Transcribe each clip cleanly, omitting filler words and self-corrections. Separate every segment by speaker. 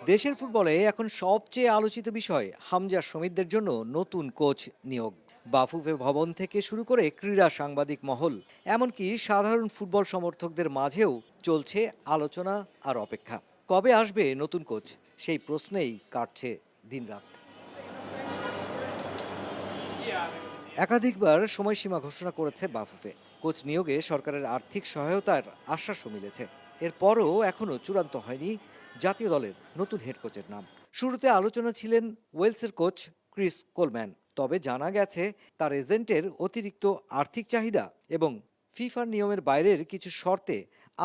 Speaker 1: দেশের ফুটবলে এখন সবচেয়ে আলোচিত বিষয় হামজা সমিতদের জন্য নতুন কোচ নিয়োগ। বাফুফে ভবন থেকে শুরু করে ক্রীড়া সাংবাদিক মহল, এমনকি সাধারণ ফুটবল সমর্থকদের মাঝেও চলছে আলোচনা আর অপেক্ষা। কবে আসবে নতুন কোচ, সেই প্রশ্নেই কাটছে দিনরাত। একাধিকবার সময়সীমা ঘোষণা করেছে বাফুফে। কোচ নিয়োগে সরকারের আর্থিক সহায়তার আশ্বাসও মিলেছে। এরপরও এখনও চূড়ান্ত হয়নি জাতীয় দলের নতুন হেড কোচের নাম। শুরুতে আলোচনা ছিলেন ওয়েলসের কোচ ক্রিস কোলম্যান, তবে জানা গেছে তার এজেন্টের অতিরিক্ত আর্থিক চাহিদা এবং ফিফার নিয়মের বাইরের কিছু শর্তে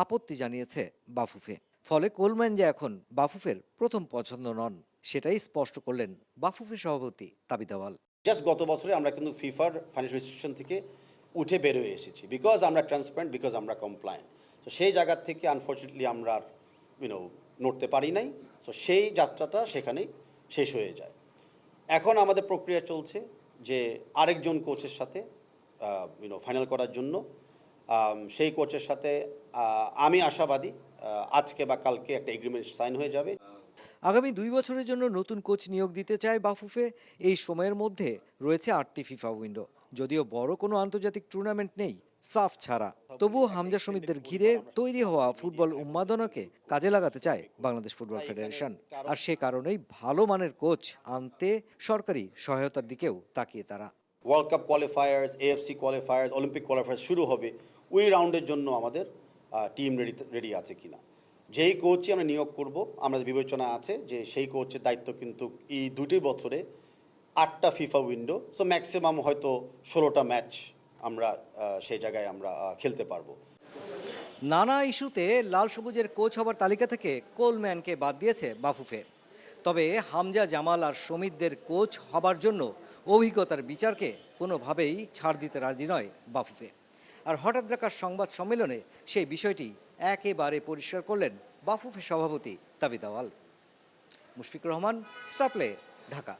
Speaker 1: আপত্তি জানিয়েছে বাফুফে। ফলে কোলম্যান যে এখন বাফুফের প্রথম পছন্দ নন, সেটাই স্পষ্ট করলেন বাফুফে সভাপতি তাবিদ আওয়াল।
Speaker 2: জাস্ট গত বছরে আমরা কিন্তু ফিফার ফাইন্যান্সিয়াল রেস্ট্রিকশন থেকে উঠে বেরোয় এসেছি, বিকজ আমরা ট্রান্সপারেন্ট, বিকজ আমরা কমপ্লায়েন্ট। তো সেই জায়গা থেকে আনফর্চুনেটলি আমরা আর নড়তে পারি নাই। তো সেই যাত্রাটা সেখানেই শেষ হয়ে যায়। এখন আমাদের প্রক্রিয়া চলছে যে আরেকজন কোচের সাথে ফাইনাল করার জন্য। সেই কোচের সাথে আমি আশাবাদী আজকে বা কালকে একটা এগ্রিমেন্ট সাইন হয়ে যাবে।
Speaker 1: আগামী 2 বছরের জন্য নতুন কোচ নিয়োগ দিতে চায় বাফুফে। এই সময়ের মধ্যে রয়েছে 8টি ফিফা উইন্ডো। যদিও বড় কোনো আন্তর্জাতিক টুর্নামেন্ট নেই সাফ ছাড়া, তবুও হামজা সমিতদের ঘিরে তৈরি হওয়া ফুটবল উন্মাদনাকে কাজে লাগাতে চায় বাংলাদেশ ফুটবল ফেডারেশন। আর সে কারণেই ভালো মানের কোচ আনতে সরকারি সহায়তার দিকেও তাকিয়ে তারা।
Speaker 2: World cup qualifiers, AFC qualifiers, Olympic qualifiers শুরু হবে, ওই রাউন্ডের জন্য আমাদের টিম রেডি আছে কিনা। যেই কোচই আমরা নিয়োগ করব, আমাদের বিবেচনা আছে যে সেই কোচের দায়িত্ব কিন্তু এই 2টি বছরে 8টা ফিফা উইন্ডো, সো ম্যাক্সিমাম হয়তো 16টা ম্যাচ আমরা সেই জায়গায় আমরা খেলতে পারবো।
Speaker 1: নানা ইস্যুতে লাল সবুজের কোচ হবার তালিকা থেকে কোলম্যানকে বাদ দিয়েছে বাফুফে। তবে হামজা, জামাল আর সমিতদের কোচ হবার জন্য অভিজ্ঞতার বিচারকে কোনোভাবেই ছাড় দিতে রাজি নয় বাফুফে। আর হঠাৎ রাখার সংবাদ সম্মেলনে সেই বিষয়টি একেবারে পরিষ্কার করলেন বাফুফে সভাপতি তাবিদ আওয়াল। Mushfiqur Rahman, star play, Dhaka.